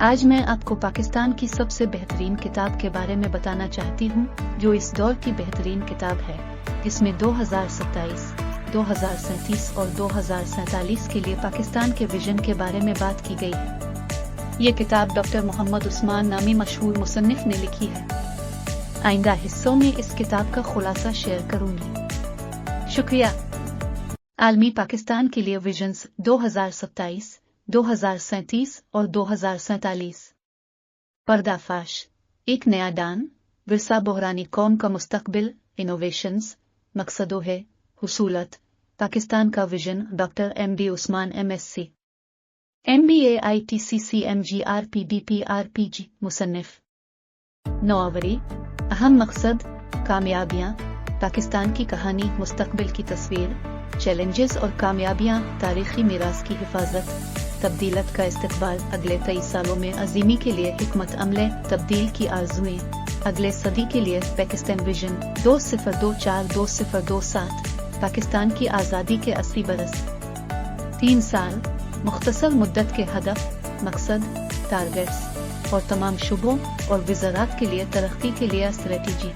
آج میں آپ کو پاکستان کی سب سے بہترین کتاب کے بارے میں بتانا چاہتی ہوں جو اس دور کی بہترین کتاب ہے، جس میں 2027، 2037 اور 2047 کے لیے پاکستان کے ویژن کے بارے میں بات کی گئی ہے۔ یہ کتاب ڈاکٹر محمد عثمان نامی مشہور مصنف نے لکھی ہے۔ آئندہ حصوں میں اس کتاب کا خلاصہ شیئر کروں گی۔ شکریہ۔ عالمی پاکستان کے لیے ویژنز 2027، 2037 اور 2047۔ پردہ فاش، ایک نیا ڈان، ورثہ بحرانی قوم کا مستقبل، انوویشنز، مقصد و ہے حصولت، پاکستان کا ویژن، ڈاکٹر MD عثمان MSc MBA ITCC MGR PDP RPG، مصنف۔ نوآوری، اہم مقصد، کامیابیاں، پاکستان کی کہانی، مستقبل کی تصویر، چیلنجز اور کامیابیاں، تاریخی میراث کی حفاظت، تبدیلت کا استقبال، اگلے 23 سالوں میں عظیمی کے لیے حکمت عملے، تبدیل کی آرزوئیں، اگلے صدی کے لیے پاکستان ویژن 2024-2027، پاکستان کی آزادی کے 80 برس، 3 سال، مختصر مدت کے ہدف، مقصد، ٹارگٹس اور تمام شعبوں اور وزارات کے لیے ترقی کے لیے اسٹریٹجی۔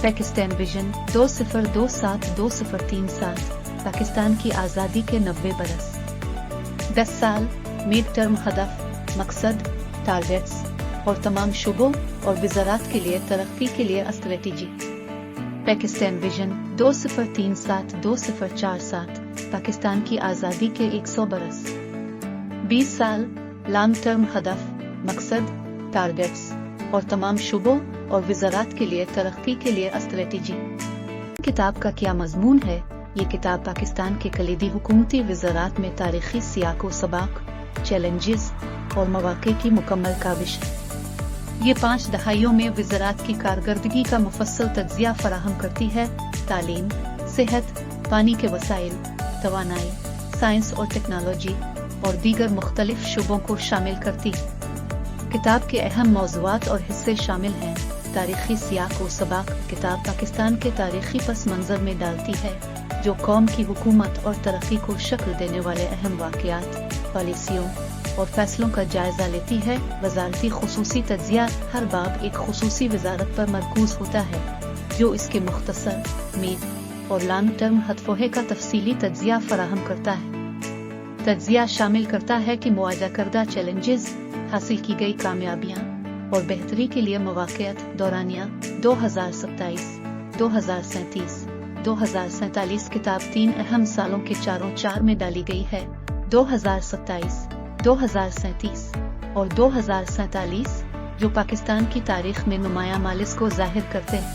پاکستان ویژن 2027-2037، پاکستان کی آزادی کے 90 برس، 10 سال، میڈ ٹرم ہدف، مقصد، ٹارگٹس اور تمام شعبوں اور وزارات کے لیے ترقی کے لیے اسٹریٹجی۔ پاکستان ویژن 2037-2047، پاکستان کی آزادی کے 100 برس، 20 سال، لانگ ٹرم ہدف، مقصد، ٹارگٹس اور تمام شعبوں اور وزارات کے لیے ترقی کے لیے اسٹریٹجی۔ کتاب کا کیا مضمون ہے؟ یہ کتاب پاکستان کے کلیدی حکومتی وزارات میں تاریخی سیاق و سباق، چیلنجز اور مواقع کی مکمل کاوش ہے۔ یہ 5 دہائیوں میں وزارات کی کارکردگی کا مفصل تجزیہ فراہم کرتی ہے، تعلیم، صحت، پانی کے وسائل، توانائی، سائنس اور ٹیکنالوجی اور دیگر مختلف شعبوں کو شامل کرتی ہے۔ کتاب کے اہم موضوعات اور حصے شامل ہیں: تاریخی سیاق و سباق، کتاب پاکستان کے تاریخی پس منظر میں ڈالتی ہے، جو قوم کی حکومت اور ترقی کو شکل دینے والے اہم واقعات، پالیسیوں اور فیصلوں کا جائزہ لیتی ہے۔ وزارتی خصوصی تجزیہ، ہر باب ایک خصوصی وزارت پر مرکوز ہوتا ہے، جو اس کے مختصر، میڈ اور لانگ ٹرم ہدفوں کا تفصیلی تجزیہ فراہم کرتا ہے۔ تجزیہ شامل کرتا ہے کہ مواجہ کردہ چیلنجز، حاصل کی گئی کامیابیاں اور بہتری کے لیے مواقعات۔ دورانیہ 2027، 2037، 2047۔ کتاب 3 اہم سالوں کے چار میں ڈالی گئی ہے: 2027، 2037 اور 2047، جو پاکستان کی تاریخ میں نمایاں مالز کو ظاہر کرتے ہیں۔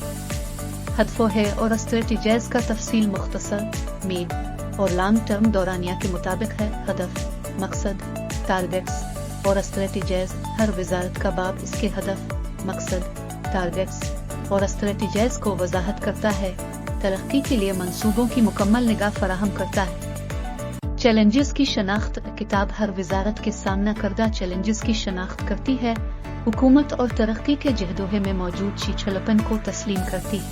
ہدفوں ہے اور اسٹریٹجیز کا تفصیل، مختصر، میڈ اور لانگ ٹرم۔ دورانیہ کے مطابق ہے، ہدف، مقصد، ٹارگٹس اور اسٹریٹجیز، ہر وزارت کا باب اس کے ہدف، مقصد، ٹارگٹس اور اسٹریٹجیز کو وضاحت کرتا ہے۔ ترقی کے لیے منصوبوں کی مکمل نگاہ فراہم کرتا ہے۔ چیلنجز کی شناخت، کتاب ہر وزارت کے سامنا کردہ چیلنجز کی شناخت کرتی ہے، حکومت اور ترقی کے جہدوہے میں موجود چیچھڑپن کو تسلیم کرتی ہے۔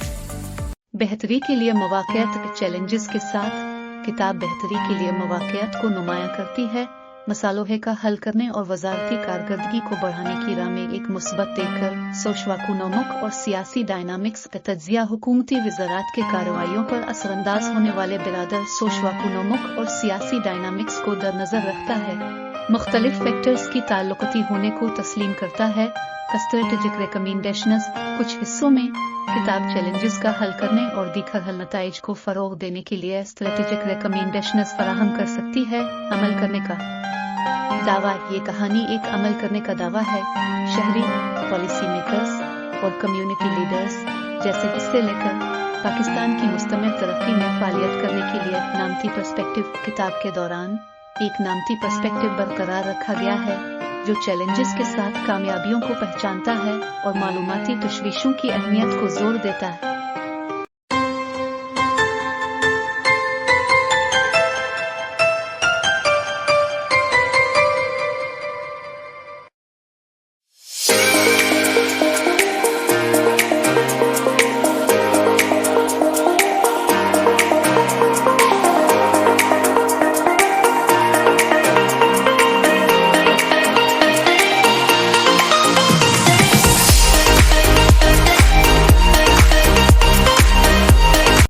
بہتری کے لیے مواقعات، چیلنجز کے ساتھ، کتاب بہتری کے لیے مواقعات کو نمایاں کرتی ہے، مسائلوں کا حل کرنے اور وزارتی کارکردگی کو بڑھانے کی راہ میں ایک مثبت دیکھ کر۔ سوشواکونومک اور سیاسی ڈائنامکس کا تجزیہ، حکومتی وزارات کے کارروائیوں پر اثر انداز ہونے والے برادر سوشواکونومک اور سیاسی ڈائنامکس کو در نظر رکھتا ہے، مختلف فیکٹرز کی تعلقاتی ہونے کو تسلیم کرتا ہے۔ اسٹریٹجک ریکمینڈیشنز، کچھ حصوں میں کتاب چیلنجز کا حل کرنے اور دیگر حل نتائج کو فروغ دینے کے لیے اسٹریٹجک ریکمینڈیشنز فراہم کر سکتی ہے۔ عمل کرنے کا دعویٰ، یہ کہانی ایک عمل کرنے کا دعویٰ ہے۔ شہری، پالیسی میکرز اور کمیونٹی لیڈرز جیسے حصے لے کر پاکستان کی مستمر ترقی میں فعالیت کرنے کے لیے نامتی پرسپیکٹو۔ کتاب کے دوران ایک نامتی پرسپیکٹو برقرار رکھا گیا ہے، جو چیلنجز کے ساتھ کامیابیوں کو پہچانتا ہے اور معلوماتی تشویشوں کی اہمیت کو زور دیتا ہے۔